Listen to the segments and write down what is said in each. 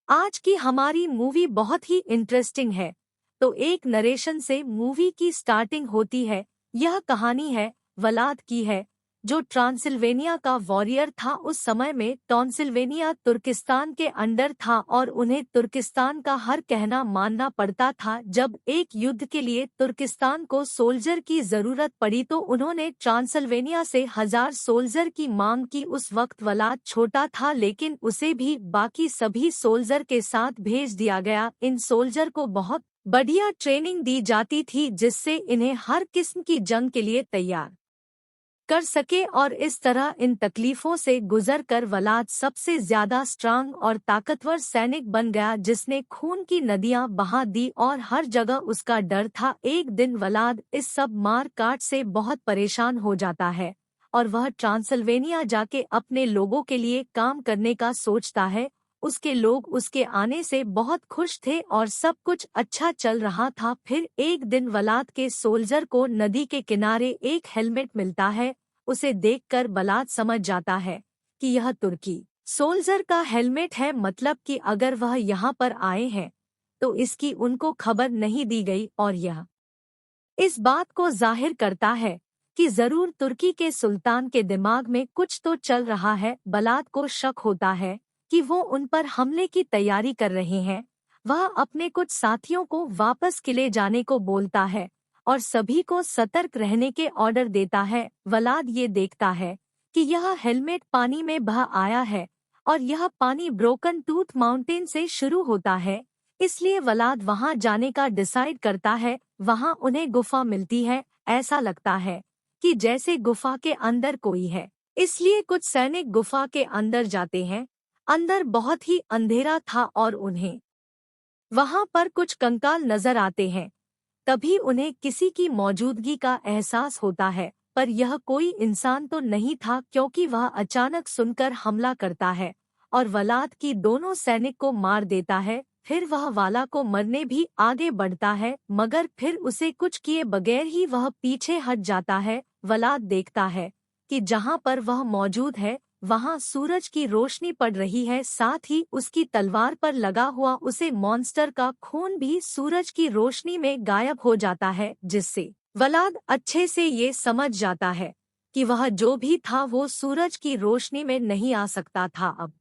आज की हमारी मूवी बहुत ही इंटरेस्टिंग है। तो एक नरेशन से मूवी की स्टार्टिंग होती है। यह कहानी है वलाद की है, जो ट्रांसिल्वेनिया का वॉरियर था। उस समय में ट्रांसिल्वेनिया तुर्किस्तान के अंडर था और उन्हें तुर्किस्तान का हर कहना मानना पड़ता था। जब एक युद्ध के लिए तुर्किस्तान को सोल्जर की जरूरत पड़ी तो उन्होंने ट्रांसिल्वेनिया से 1000 सोल्जर की मांग की। उस वक्त वलाद छोटा था, लेकिन उसे भी बाकी सभी सोल्जर के साथ भेज दिया गया। इन सोल्जर को बहुत बढ़िया ट्रेनिंग दी जाती थी, जिससे इन्हें हर किस्म की जंग के लिए तैयार कर सके और इस तरह इन तकलीफों से गुजर कर वलाद सबसे ज्यादा स्ट्रांग और ताकतवर सैनिक बन गया, जिसने खून की नदियां बहा दी और हर जगह उसका डर था। एक दिन वलाद इस सब मार काट से बहुत परेशान हो जाता है और वह ट्रांसिल्वेनिया जाके अपने लोगों के लिए काम करने का सोचता है। उसके लोग उसके आने से बहुत खुश थे और सब कुछ अच्छा चल रहा था। फिर एक दिन वलाद के सोल्जर को नदी के किनारे एक हेलमेट मिलता है। उसे देखकर वलाद समझ जाता है कि यह तुर्की सोल्जर का हेलमेट है, मतलब कि अगर वह यहाँ पर आए हैं तो इसकी उनको खबर नहीं दी गई। और यह इस बात को जाहिर करता है कि जरूर तुर्की के सुल्तान के दिमाग में कुछ तो चल रहा है। वलाद को शक होता है कि वो उन पर हमले की तैयारी कर रहे हैं। वह अपने कुछ साथियों को वापस किले जाने को बोलता है और सभी को सतर्क रहने के ऑर्डर देता है। वलाद ये देखता है कि यह हेलमेट पानी में बह आया है और यह पानी ब्रोकन टूथ माउंटेन से शुरू होता है, इसलिए वलाद वहां जाने का डिसाइड करता है। वहां उन्हें गुफा मिलती है। ऐसा लगता है कि जैसे गुफा के अंदर कोई है, इसलिए कुछ सैनिक गुफा के अंदर जाते हैं। अंदर बहुत ही अंधेरा था और उन्हें वहां पर कुछ कंकाल नजर आते हैं। तभी उन्हें किसी की मौजूदगी का एहसास होता है, पर यह कोई इंसान तो नहीं था, क्योंकि वह अचानक सुनकर हमला करता है और वलाद की दोनों सैनिक को मार देता है। फिर वह वाला को मरने भी आगे बढ़ता है, मगर फिर उसे कुछ किए बगैर ही वह पीछे हट जाता है। वलाद देखता है कि जहाँ पर वह मौजूद है वहाँ सूरज की रोशनी पड़ रही है, साथ ही उसकी तलवार पर लगा हुआ उसे मॉन्स्टर का खून भी सूरज की रोशनी में गायब हो जाता है, जिससे वलाद अच्छे से ये समझ जाता है कि वह जो भी था वो सूरज की रोशनी में नहीं आ सकता था। अब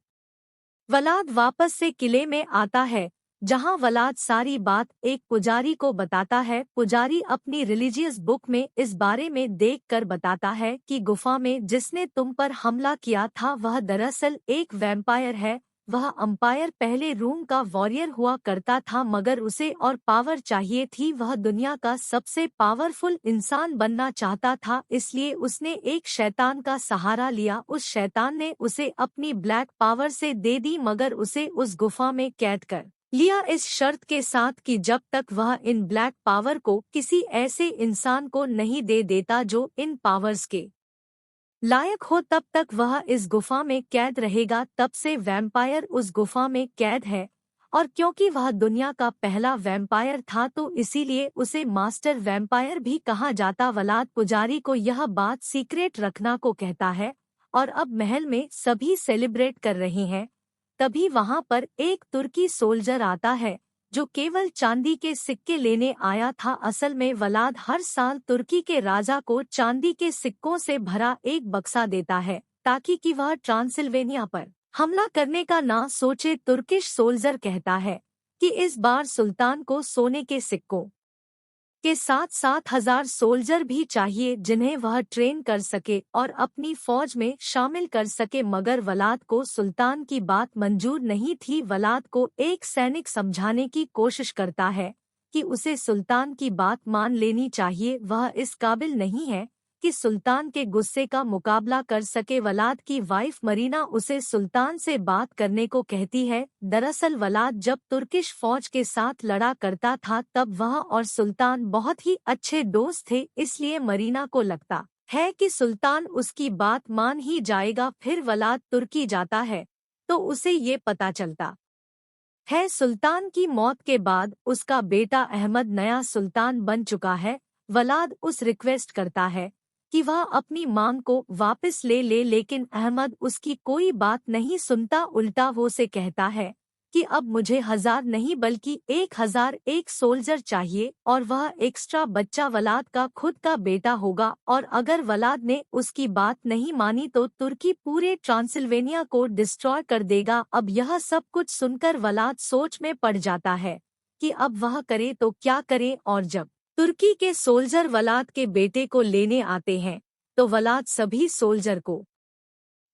वलाद वापस से किले में आता है, जहां वलाद सारी बात एक पुजारी को बताता है। पुजारी अपनी रिलीजियस बुक में इस बारे में देखकर बताता है कि गुफा में जिसने तुम पर हमला किया था वह दरअसल एक वैम्पायर है। वह अंपायर पहले रूम का वॉरियर हुआ करता था, मगर उसे और पावर चाहिए थी। वह दुनिया का सबसे पावरफुल इंसान बनना चाहता था, इसलिए उसने एक शैतान का सहारा लिया। उस शैतान ने उसे अपनी ब्लैक पावर से दे दी, मगर उसे उस गुफा में कैद कर लिया इस शर्त के साथ कि जब तक वह इन ब्लैक पावर को किसी ऐसे इंसान को नहीं दे देता जो इन पावर्स के लायक हो, तब तक वह इस गुफा में कैद रहेगा। तब से वैम्पायर उस गुफा में कैद है, और क्योंकि वह दुनिया का पहला वैम्पायर था तो इसीलिए उसे मास्टर वैम्पायर भी कहा जाता। वलाद पुजारी को यह बात सीक्रेट रखना को कहता है और अब महल में सभी सेलिब्रेट कर रहे हैं। तभी वहां पर एक तुर्की सोल्जर आता है जो केवल चांदी के सिक्के लेने आया था। असल में वलाद हर साल तुर्की के राजा को चांदी के सिक्कों से भरा एक बक्सा देता है, ताकि कि वह ट्रांसिल्वेनिया पर हमला करने का ना सोचे। तुर्किश सोल्जर कहता है कि इस बार सुल्तान को सोने के सिक्कों के साथ 7000 सोल्जर भी चाहिए, जिन्हें वह ट्रेन कर सके और अपनी फौज में शामिल कर सके। मगर वलाद को सुल्तान की बात मंजूर नहीं थी। वलाद को एक सैनिक समझाने की कोशिश करता है कि उसे सुल्तान की बात मान लेनी चाहिए। वह इस काबिल नहीं है कि सुल्तान के गुस्से का मुकाबला कर सके। वलाद की वाइफ मरीना उसे सुल्तान से बात करने को कहती है। दरअसल वलाद जब तुर्किश फौज के साथ लड़ा करता था तब वह और सुल्तान बहुत ही अच्छे दोस्त थे, इसलिए मरीना को लगता है कि सुल्तान उसकी बात मान ही जाएगा। फिर वलाद तुर्की जाता है तो उसे ये पता चलता है सुल्तान की मौत के बाद उसका बेटा अहमद नया सुल्तान बन चुका है। वलाद उस रिक्वेस्ट करता है कि वह अपनी मांग को वापस ले ले, लेकिन अहमद उसकी कोई बात नहीं सुनता। उल्टा वो से कहता है कि अब मुझे 1000 नहीं बल्कि 1001 सोल्जर चाहिए और वह एक्स्ट्रा बच्चा वलाद का खुद का बेटा होगा, और अगर वलाद ने उसकी बात नहीं मानी तो तुर्की पूरे ट्रांसिल्वेनिया को डिस्ट्रॉय कर देगा। अब यह सब कुछ सुनकर वलाद सोच में पड़ जाता है कि अब वह करे तो क्या करे, और जब तुर्की के सोल्जर वलाद के बेटे को लेने आते हैं तो वलाद सभी सोल्जर को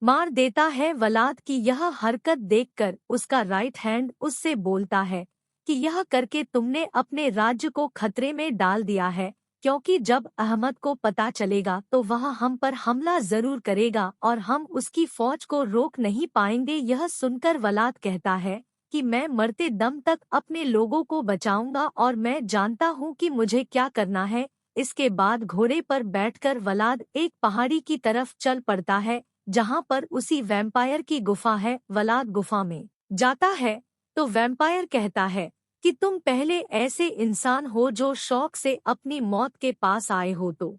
मार देता है। वलाद की यह हरकत देखकर उसका राइट हैंड उससे बोलता है कि यह करके तुमने अपने राज्य को खतरे में डाल दिया है, क्योंकि जब अहमद को पता चलेगा तो वह हम पर हमला जरूर करेगा और हम उसकी फौज को रोक नहीं पाएंगे। यह सुनकर वलाद कहता है कि मैं मरते दम तक अपने लोगों को बचाऊंगा और मैं जानता हूँ कि मुझे क्या करना है। इसके बाद घोड़े पर बैठकर वलाद एक पहाड़ी की तरफ चल पड़ता है जहां पर उसी वैम्पायर की गुफा है। वलाद गुफा में जाता है तो वैम्पायर कहता है कि तुम पहले ऐसे इंसान हो जो शौक से अपनी मौत के पास आए हो। तो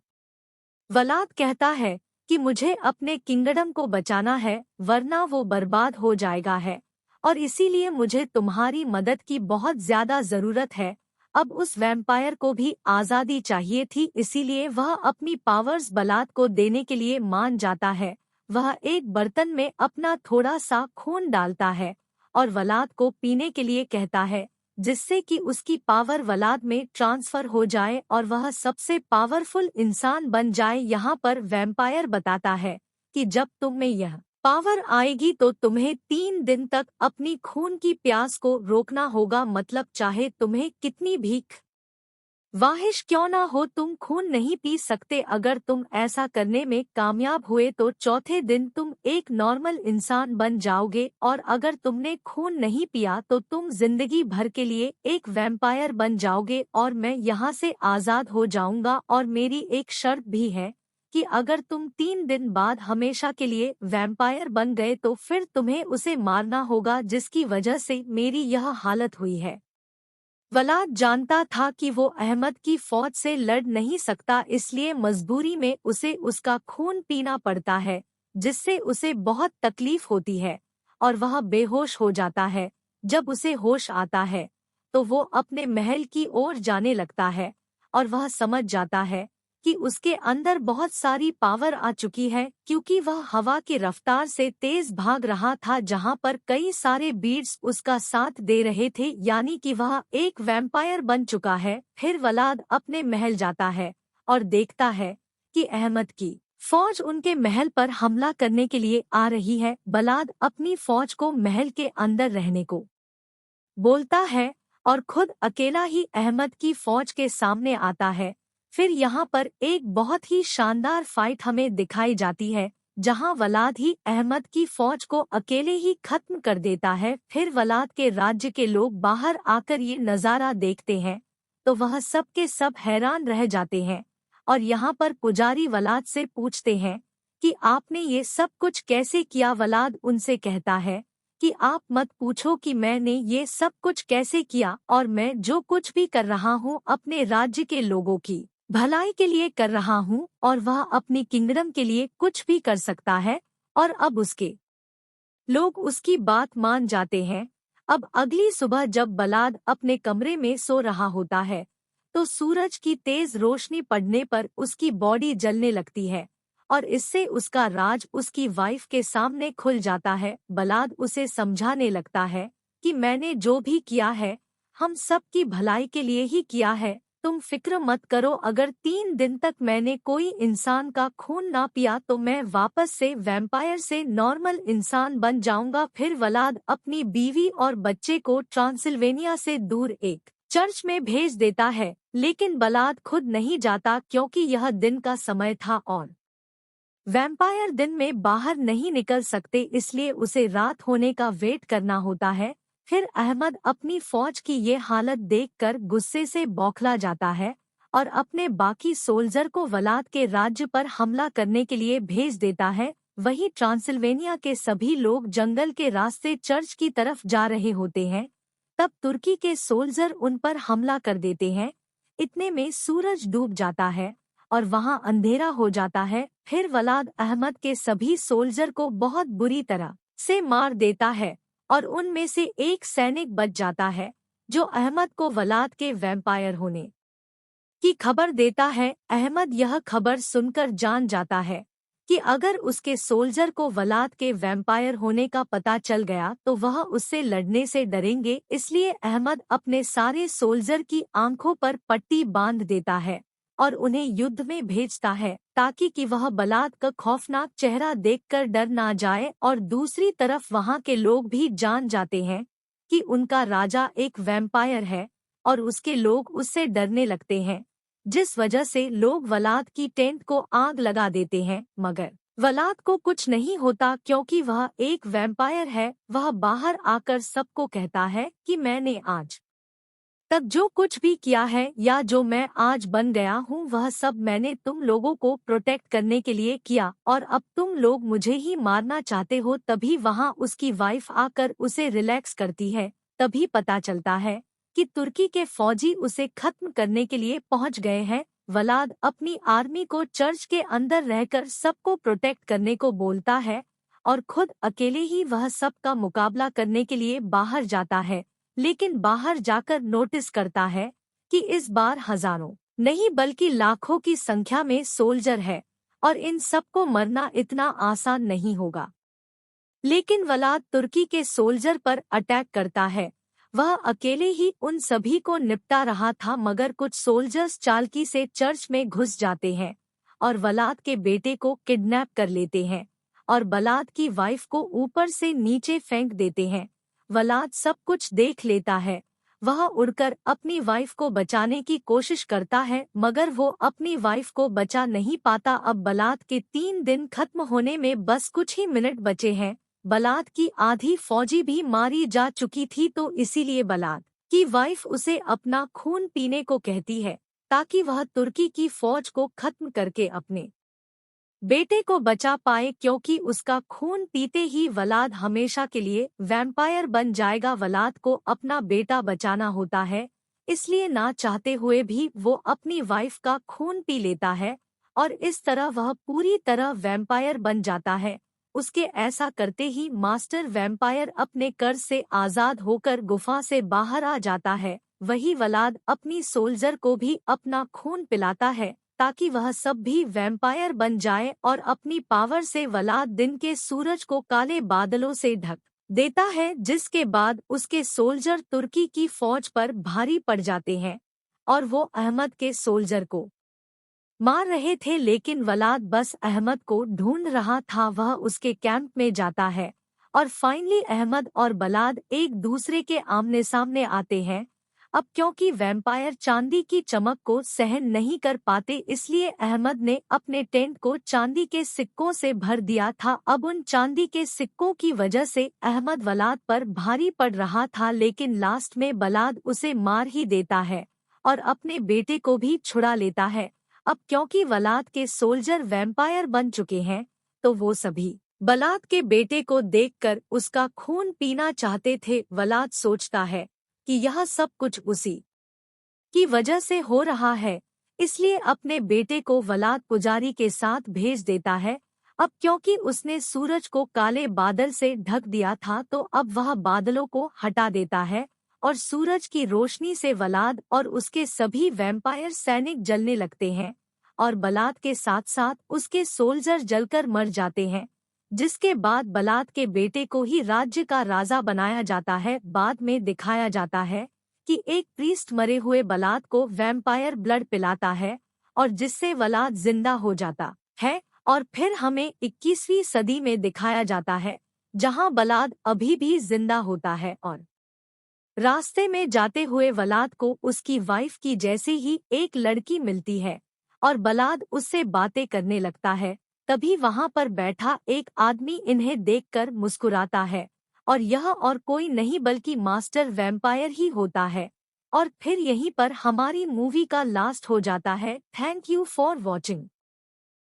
वलाद कहता है कि मुझे अपने किंगडम को बचाना है वरना वो बर्बाद हो जाएगा है, और इसीलिए मुझे तुम्हारी मदद की बहुत ज्यादा जरूरत है। अब उस वैम्पायर को भी आज़ादी चाहिए थी, इसीलिए वह अपनी पावर्स वलाद को देने के लिए मान जाता है। वह एक बर्तन में अपना थोड़ा सा खून डालता है और वलाद को पीने के लिए कहता है, जिससे कि उसकी पावर वलाद में ट्रांसफर हो जाए और वह सबसे पावरफुल इंसान बन जाए। यहाँ पर वैम्पायर बताता है कि जब तुम में यह पावर आएगी तो तुम्हें 3 दिन तक अपनी खून की प्यास को रोकना होगा, मतलब चाहे तुम्हें कितनी भीख वाहिश क्यों ना हो तुम खून नहीं पी सकते। अगर तुम ऐसा करने में कामयाब हुए तो चौथे दिन तुम एक नॉर्मल इंसान बन जाओगे, और अगर तुमने खून नहीं पिया तो तुम जिंदगी भर के लिए एक वैम्पायर बन जाओगे और मैं यहाँ से आज़ाद हो जाऊंगा। और मेरी एक शर्त भी है कि अगर तुम 3 दिन बाद हमेशा के लिए वैम्पायर बन गए तो फिर तुम्हें उसे मारना होगा, जिसकी वजह से मेरी यह हालत हुई है। वलाद जानता था कि वो अहमद की फौज से लड़ नहीं सकता, इसलिए मजबूरी में उसे उसका खून पीना पड़ता है, जिससे उसे बहुत तकलीफ होती है और वह बेहोश हो जाता है। जब उसे होश आता है तो वो अपने महल की ओर जाने लगता है और वह समझ जाता है कि उसके अंदर बहुत सारी पावर आ चुकी है, क्योंकि वह हवा की रफ्तार से तेज भाग रहा था जहां पर कई सारे बीड्स उसका साथ दे रहे थे, यानी कि वह एक वैम्पायर बन चुका है। फिर वलाद अपने महल जाता है और देखता है कि अहमद की फौज उनके महल पर हमला करने के लिए आ रही है। वलाद अपनी फौज को महल के अंदर रहने को बोलता है और खुद अकेला ही अहमद की फौज के सामने आता है। फिर यहाँ पर एक बहुत ही शानदार फाइट हमें दिखाई जाती है, जहाँ वलाद ही अहमद की फौज को अकेले ही खत्म कर देता है। फिर वलाद के राज्य के लोग बाहर आकर ये नज़ारा देखते हैं तो वह सब के सब हैरान रह जाते हैं, और यहाँ पर पुजारी वलाद से पूछते हैं कि आपने ये सब कुछ कैसे किया। वलाद उनसे कहता है कि आप मत पूछो कि मैंने ये सब कुछ कैसे किया, और मैं जो कुछ भी कर रहा हूँ अपने राज्य के लोगों की भलाई के लिए कर रहा हूँ, और वह अपनी किंगडम के लिए कुछ भी कर सकता है। और अब उसके लोग उसकी बात मान जाते हैं। अब अगली सुबह जब वलाद अपने कमरे में सो रहा होता है तो सूरज की तेज रोशनी पड़ने पर उसकी बॉडी जलने लगती है और इससे उसका राज उसकी वाइफ के सामने खुल जाता है। वलाद उसे समझाने लगता है कि मैंने जो भी किया है हम सब की भलाई के लिए ही किया है, तुम फिक्र मत करो। अगर 3 दिन तक मैंने कोई इंसान का खून ना पिया तो मैं वापस से वैम्पायर से नॉर्मल इंसान बन जाऊंगा। फिर वलाद अपनी बीवी और बच्चे को ट्रांसिल्वेनिया से दूर एक चर्च में भेज देता है, लेकिन वलाद खुद नहीं जाता क्योंकि यह दिन का समय था और वैम्पायर दिन में बाहर नहीं निकल सकते, इसलिए उसे रात होने का वेट करना होता है। फिर अहमद अपनी फौज की ये हालत देखकर गुस्से से बौखला जाता है और अपने बाकी सोल्जर को वलाद के राज्य पर हमला करने के लिए भेज देता है। वहीं ट्रांसिल्वेनिया के सभी लोग जंगल के रास्ते चर्च की तरफ जा रहे होते हैं। तब तुर्की के सोल्जर उन पर हमला कर देते हैं। इतने में सूरज डूब जाता है और वहां अंधेरा हो जाता है। फिर वलाद अहमद के सभी सोल्जर को बहुत बुरी तरह से मार देता है और उनमें से एक सैनिक बच जाता है जो अहमद को वलाद के वैम्पायर होने की खबर देता है। अहमद यह खबर सुनकर जान जाता है कि अगर उसके सोल्जर को वलाद के वैम्पायर होने का पता चल गया तो वह उससे लड़ने से डरेंगे, इसलिए अहमद अपने सारे सोल्जर की आंखों पर पट्टी बांध देता है और उन्हें युद्ध में भेजता है ताकि कि वह बलाद का खौफनाक चेहरा देखकर डर ना जाए। और दूसरी तरफ वहां के लोग भी जान जाते हैं कि उनका राजा एक वैम्पायर है और उसके लोग उससे डरने लगते हैं, जिस वजह से लोग वलाद की टेंट को आग लगा देते हैं। मगर वलाद को कुछ नहीं होता क्योंकि वह एक वैम्पायर है। वह बाहर आकर सबको कहता है कि मैंने आज तक जो कुछ भी किया है या जो मैं आज बन गया हूँ वह सब मैंने तुम लोगों को प्रोटेक्ट करने के लिए किया और अब तुम लोग मुझे ही मारना चाहते हो। तभी वहाँ उसकी वाइफ आकर उसे रिलैक्स करती है। तभी पता चलता है कि तुर्की के फौजी उसे खत्म करने के लिए पहुंच गए हैं। वलाद अपनी आर्मी को चर्च के अंदर रहकर सबको प्रोटेक्ट करने को बोलता है और खुद अकेले ही वह सबका मुकाबला करने के लिए बाहर जाता है। लेकिन बाहर जाकर नोटिस करता है कि इस बार हजारों नहीं बल्कि लाखों की संख्या में सोल्जर है और इन सबको मरना इतना आसान नहीं होगा। लेकिन वलाद तुर्की के सोल्जर पर अटैक करता है। वह अकेले ही उन सभी को निपटा रहा था मगर कुछ सोल्जर्स चालाकी से चर्च में घुस जाते हैं और वलाद के बेटे को किडनैप कर लेते हैं और वलाद की वाइफ को ऊपर से नीचे फेंक देते हैं। वलाद सब कुछ देख लेता है। वह उड़कर अपनी वाइफ को बचाने की कोशिश करता है मगर वो अपनी वाइफ को बचा नहीं पाता। अब वलाद के 3 दिन खत्म होने में बस कुछ ही मिनट बचे हैं। वलाद की आधी फौजी भी मारी जा चुकी थी तो इसीलिए वलाद की वाइफ उसे अपना खून पीने को कहती है ताकि वह तुर्की की फौज को खत्म करके अपने बेटे को बचा पाए, क्योंकि उसका खून पीते ही वलाद हमेशा के लिए वैम्पायर बन जाएगा। वलाद को अपना बेटा बचाना होता है, इसलिए ना चाहते हुए भी वो अपनी वाइफ का खून पी लेता है और इस तरह वह पूरी तरह वैम्पायर बन जाता है। उसके ऐसा करते ही मास्टर वैम्पायर अपने कर्ज से आजाद होकर गुफा से बाहर आ जाता है। वही वलाद अपनी सोल्जर को भी अपना खून पिलाता है ताकि वह सब भी वैम्पायर बन जाए और अपनी पावर से वलाद दिन के सूरज को काले बादलों से ढक देता है, जिसके बाद उसके सोल्जर तुर्की की फौज पर भारी पड़ जाते हैं और वो अहमद के सोल्जर को मार रहे थे। लेकिन वलाद बस अहमद को ढूंढ रहा था। वह उसके कैंप में जाता है और फाइनली अहमद और वलाद एक दूसरे के आमने सामने आते हैं। अब क्योंकि वैम्पायर चांदी की चमक को सहन नहीं कर पाते, इसलिए अहमद ने अपने टेंट को चांदी के सिक्कों से भर दिया था। अब उन चांदी के सिक्कों की वजह से अहमद वलाद पर भारी पड़ रहा था, लेकिन लास्ट में वलाद उसे मार ही देता है और अपने बेटे को भी छुड़ा लेता है। अब क्योंकि वलाद के सोल्जर वैम्पायर बन चुके हैं तो वो सभी वलाद के बेटे को देखकर उसका खून पीना चाहते थे। वलाद सोचता है कि यह सब कुछ उसी की वजह से हो रहा है, इसलिए अपने बेटे को वलाद पुजारी के साथ भेज देता है। अब क्योंकि उसने सूरज को काले बादल से ढक दिया था तो अब वह बादलों को हटा देता है और सूरज की रोशनी से वलाद और उसके सभी वैम्पायर सैनिक जलने लगते हैं और वलाद के साथ साथ उसके सोल्जर जलकर मर जाते हैं, जिसके बाद वलाद के बेटे को ही राज्य का राजा बनाया जाता है। बाद में दिखाया जाता है कि एक प्रीस्ट मरे हुए वलाद को वैम्पायर ब्लड पिलाता है और जिससे वलाद जिंदा हो जाता है। और फिर हमें 21वीं सदी में दिखाया जाता है जहां वलाद अभी भी जिंदा होता है और रास्ते में जाते हुए वलाद को उसकी वाइफ की जैसी ही एक लड़की मिलती है और वलाद उससे बातें करने लगता है। तभी वहां पर बैठा एक आदमी इन्हें देखकर मुस्कुराता है और यह और कोई नहीं बल्कि मास्टर वैम्पायर ही होता है। और फिर यहीं पर हमारी मूवी का लास्ट हो जाता है। Thank you for watching.